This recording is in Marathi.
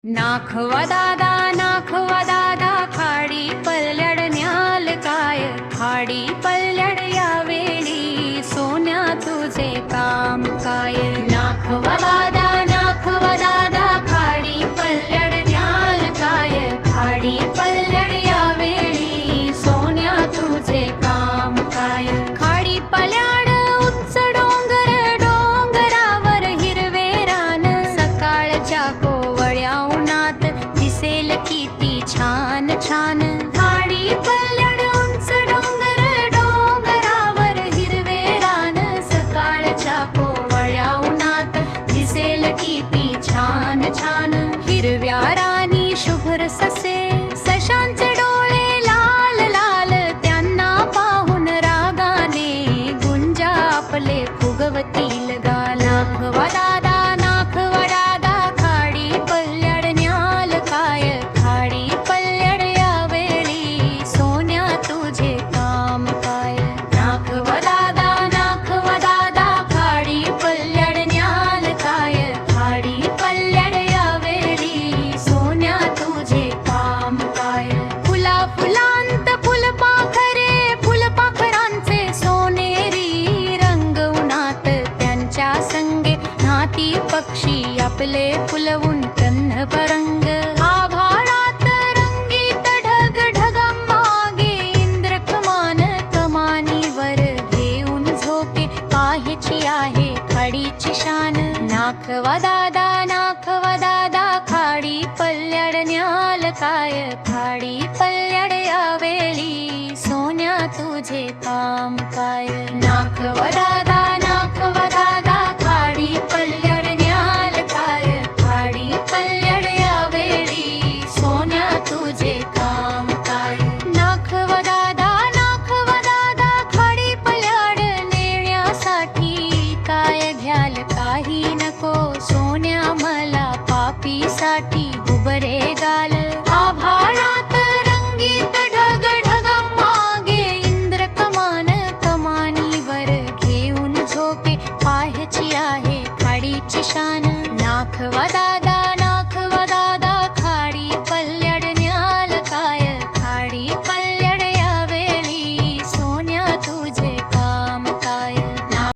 नाखवा दादा खाडी पल्लड न्याल काय खाडी पल्लड यावेळी सोन्या तुझे काम काय नाखवा दादा खाडी पल्लड न्याल काय खाडी पल्लड यावेळी सोन्या तुझे काम काय खाडी पल्लड उंच डोंगर डोंगरावर हिरवे रान सकाळच्या कोवळ्या उन्हात दिसेल किती छान छान खाडी पल्लड उंच डोंगर डोंगरावर हिरवे रान सकाळच्या कोवळ्या उन्हात दिसेल किती छान छान हिरव्या रानी शुभ्र ससे सशांचे डोळे लाल लाल त्यांना पाहून रागाने गुंजा आपले फुगवतील गाल नाखवा दादा खाडी पल्लड न्याल काय खाडी पल्लड यावेळी सोन्या तुझे काम काय नाखवा दादा खाडी पल्लड न्याल काय खाडी पल्लड यावेळी सोन्या तुझे काम काय फुलांत फुलपाखरांचे सोनेरी रंग उन्हात त्यांच्या संगे नाती पक्षी आपले फुलवून कन्हपरंग आभाळात रंगीत ढग ढगामागे इंद्र कमानीवर घेऊन झोके काहीची आहे खाडीची शान नाखवा दादा खाडी पल्लड न्याल काय